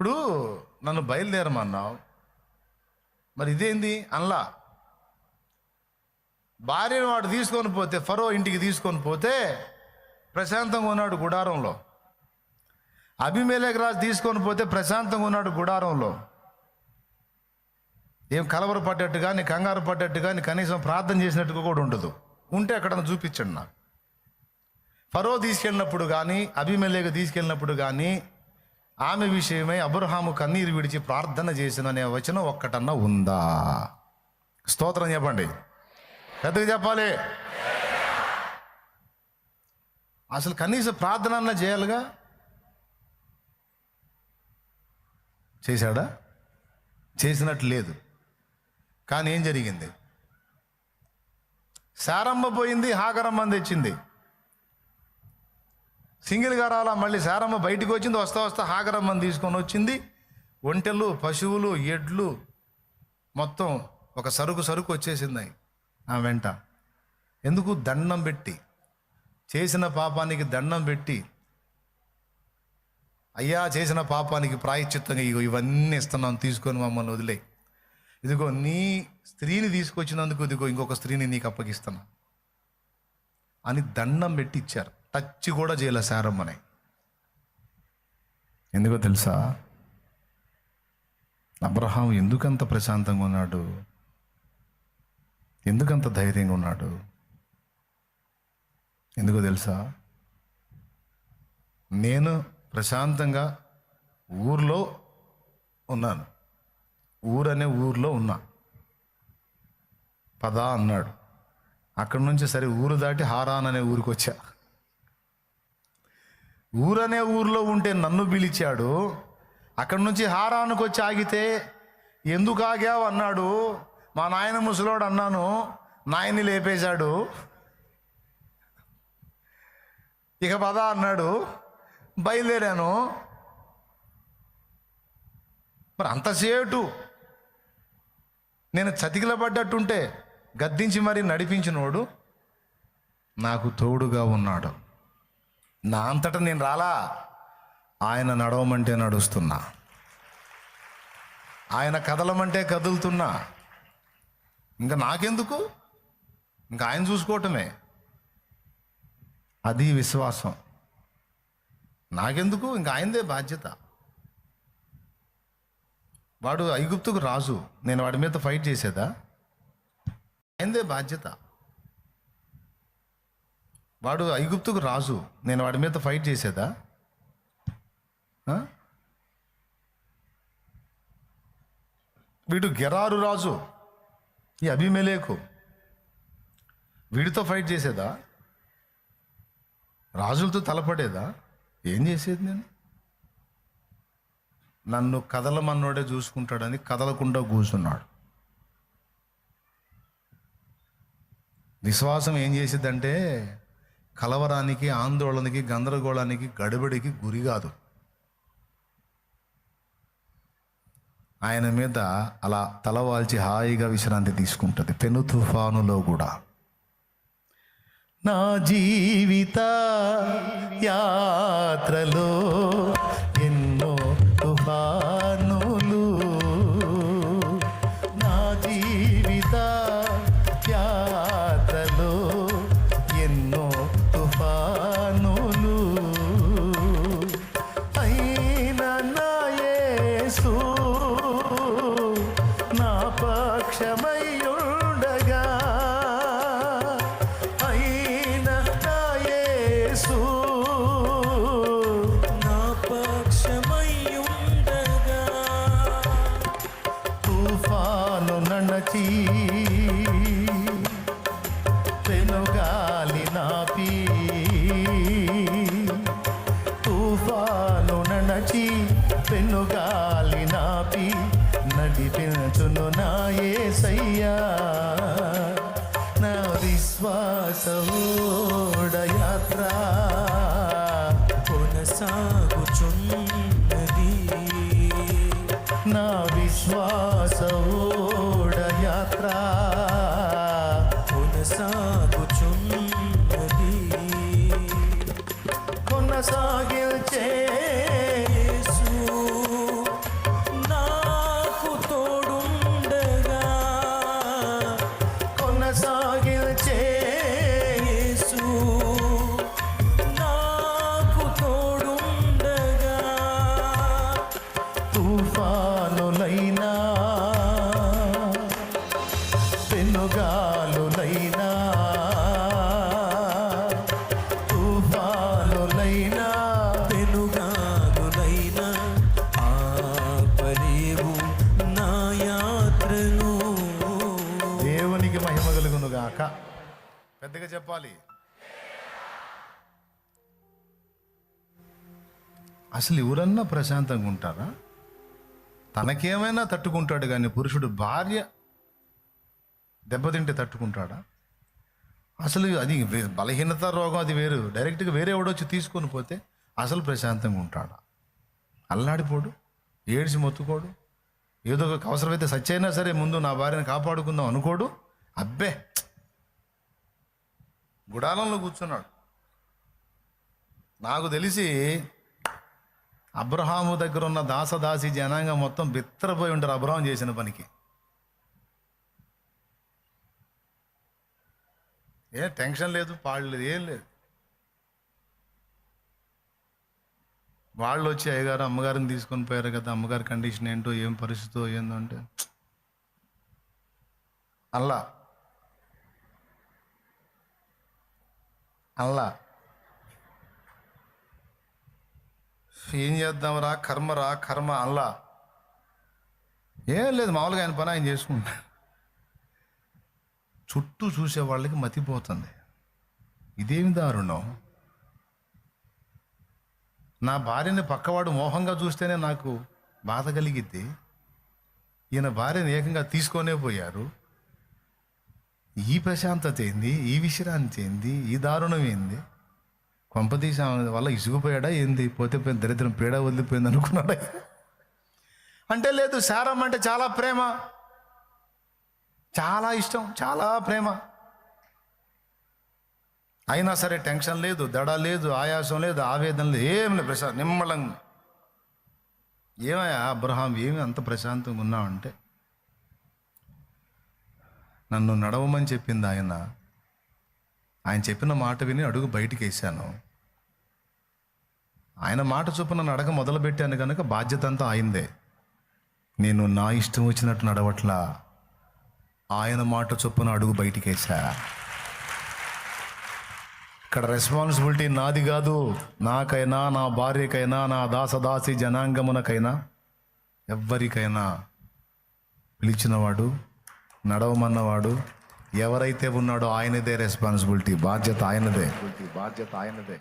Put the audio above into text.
ఇప్పుడు నన్ను బయలుదేరమన్నావు, మరి ఇదేంది అనలా. భార్యను వాడు తీసుకొని పోతే, ఫరో ఇంటికి తీసుకొని పోతే ప్రశాంతంగా ఉన్నాడు గుడారంలో. అబీమెలెకు రాజు తీసుకొని పోతే ప్రశాంతంగా ఉన్నాడు గుడారంలో. ఏం కలవర పడ్డట్టు కానీ, కంగారు పడ్డట్టు కానీ, కనీసం ప్రార్థన చేసినట్టుగా కూడా ఉండదు. ఉంటే ఎక్కడన్నా చూపించండి నాకు. ఫరో తీసుకెళ్ళినప్పుడు కానీ, అబీమెలెకు తీసుకెళ్ళినప్పుడు కానీ ఆమె విషయమై అబ్రహాము కన్నీరు విడిచి ప్రార్థన చేసిన అనే వచనం ఒక్కటన్నా ఉందా? స్తోత్రం చెప్పండి, పెద్దగా చెప్పాలి. అసలు కనీసం ప్రార్థన అన్నా చేయాలిగా. చేశాడా? చేసినట్టు లేదు. కానీ ఏం జరిగింది? శారమ్మ పోయింది, హాగరమ్మ తెచ్చింది. సింగిల్గా రాలా, మళ్ళీ శారమ్మ బయటికి వచ్చింది. వస్తా వస్తా హాగరమ్మని తీసుకొని వచ్చింది. ఒంటెలు, పశువులు, ఎడ్లు, మొత్తం ఒక సరుకు వచ్చేసింది ఆ వెంట. ఎందుకు? దండం పెట్టి, చేసిన పాపానికి దండం పెట్టి, అయ్యా చేసిన పాపానికి ప్రాయశ్చిత్తంగా ఇవన్నీ ఇస్తున్నాను, తీసుకొని మమ్మల్ని వదిలే. ఇదిగో నీ స్త్రీని తీసుకొచ్చినందుకు ఇదిగో ఇంకొక స్త్రీని నీకు అప్పగిస్తున్నా అని దండం పెట్టి ఇచ్చారు. టచ్ కూడా చేయలే శారమ్మని. ఎందుకో తెలుసా? అబ్రహాం ఎందుకంత ప్రశాంతంగా ఉన్నాడు, ఎందుకంత ధైర్యంగా ఉన్నాడు? ఎందుకో తెలుసా? నేను ప్రశాంతంగా ఊర్లో ఉన్నాను, ఊరనే ఊర్లో ఉన్నా. పదా అన్నాడు. అక్కడి నుంచి సరే ఊరు దాటి హారాన్ అనే ఊరికి వచ్చా. ఊరనే ఊర్లో ఉంటే నన్ను పిలిచాడు. అక్కడి నుంచి హారానుకు వచ్చి ఆగితే ఎందుకు ఆగావు అన్నాడు. మా నాయన ముసలోడు అన్నాను, నాయన్ని లేపేశాడు. ఇక పదా అన్నాడు, బయలుదేరాను. మరి అంతసేటు నేను చతికిల పడ్డట్టుంటే గద్దించి మరి నడిపించినోడు నాకు తోడుగా ఉన్నాడు. నా అంతటా నేను రాలా, ఆయన నడవమంటే నడుస్తున్నా, ఆయన కదలమంటే కదులుతున్నా. ఇంకా నాకెందుకు? ఇంకా ఆయన చూసుకోవటమే. అది విశ్వాసం. నాకెందుకు? ఇంకా ఆయనదే బాధ్యత. వాడు ఐగుప్తుకు రాజు, నేను వాడి మీద ఫైట్ చేసేదా? ఆయనదే బాధ్యత. వాడు ఐగుప్తుకు రాజు, నేను వాడి మీద ఫైట్ చేసేదా? వీడు గెరారు రాజు, ఈ అబీమెలెకు, వీడితో ఫైట్ చేసేదా? రాజులతో తలపడేదా? ఏం చేసేది నేను? నన్ను కదలమన్నోడే చూసుకుంటాడని కదలకుండా కూర్చున్నాడు. విశ్వాసం ఏం చేసిద్దంటే కలవరానికి, ఆందోళనకి, గందరగోళానికి, గడబడికి గురి కాదు. ఆయన మీద అలా తలవాల్చి హాయిగా విశ్రాంతి తీసుకుంటుంది. పెను తుఫానులో కూడా. నా జీవిత యాత్రలో ఎన్నో తుఫానులు, నా జీవిత యాత్రలో ఎన్నో తుఫానులు, అయినా నా యేసు నా పక్షమై ఉండగా, అయినా నా యేసు నా పక్షమై ఉండగా, తుఫాను నడచి పెనుగాలి నాపి, తుఫాను నడచి పెనుగాలి నాపి నడిపించును నా యేసయ్యా. నా విశ్వాస ఓడయాత్ర కొనసాగుచున్నది, నా విశ్వాస ఓడయాత్ర కొనసాగుచున్నది. కొనసాగిల్చే యేసు గట్టిగా చెప్పాలి. అసలు ఎవరన్నా ప్రశాంతంగా ఉంటారా? తనకేమైనా తట్టుకుంటాడు కానీ పురుషుడు భార్య దెబ్బతింటే తట్టుకుంటాడా? అసలు అది బలహీనత రోగం, అది వేరు. డైరెక్ట్గా వేరే ఎవడొచ్చి తీసుకొని పోతే అసలు ప్రశాంతంగా ఉంటాడా? అల్లాడిపోడు, ఏడ్చి మొత్తుకోడు, ఏదో ఒక అవసరమైతే సచ్చైనా సరే ముందు నా భార్యను కాపాడుకుందాం అనుకోడు. అబ్బే, గుడాలంలో కూర్చున్నాడు. నాకు తెలిసి అబ్రహాము దగ్గర ఉన్న దాసదాసి జనాంగం మొత్తం బిత్తరపోయి ఉంటారు అబ్రహాం చేసిన పనికి. ఏ టెన్షన్ లేదు, పాడు లేదు, ఏం లేదు. వాళ్ళు వచ్చి అయ్యగారు అమ్మగారిని తీసుకొని పోయారు కదా, అమ్మగారి కండిషన్ ఏంటో, ఏం పరిస్థితో ఏందో అంటే అల్లా ఏం చేద్దాంరా, కర్మ అల్లా. ఏం లేదు, మామూలుగా ఆయన పని ఆయన చేసుకుంటా. చుట్టూ చూసే వాళ్ళకి మతిపోతుంది. ఇదేమి దారుణం. నా భార్యని పక్కవాడు మోహంగా చూస్తేనే నాకు బాధ కలిగిద్ది. ఈయన భార్యను ఏకంగా తీసుకొనే పోయారు. ఈ ప్రశాంతత ఏంది, ఈ విశ్రాంతి ఏంది, ఈ దారుణం ఏంది? కొంపతీసి వల్ల ఇసుగుపోయాడా ఏంది? పోతే పోయిన దరిద్రం పీడ వదిలిపోయింది అనుకున్నాడా? అంటే లేదు, శారమ్మ అంటే చాలా ప్రేమ, చాలా ఇష్టం, చాలా ప్రేమ. అయినా సరే టెన్షన్ లేదు, దడ లేదు, ఆయాసం లేదు, ఆవేదన లేదు, ఏం లేదు, ప్రశాంతం నిమ్మలంగా. ఏమయ్యా అబ్రహాం, ఏమి అంత ప్రశాంతంగా ఉన్నావంటే, నన్ను నడవమని చెప్పింది ఆయన. ఆయన చెప్పిన మాట విని అడుగు బయటికి వేసాను. ఆయన మాట చొప్పున నడక మొదలుపెట్టాను కనుక బాధ్యత అంతా ఆయనదే. నేను నా ఇష్టం వచ్చినట్టు నడవట్లా, ఆయన మాట చొప్పున అడుగు బయటికి వేసా. ఇక్కడ రెస్పాన్సిబిలిటీ నాది కాదు. నాకైనా, నా భార్యకైనా, నా దాసదాసి జనాంగమునకైనా, ఎవ్వరికైనా పిలిచినవాడు, నడవమన్నవాడు ఎవరైతే ఉన్నాడో ఆయనదే రెస్పాన్సిబిలిటీ, బాధ్యత ఆయనదే.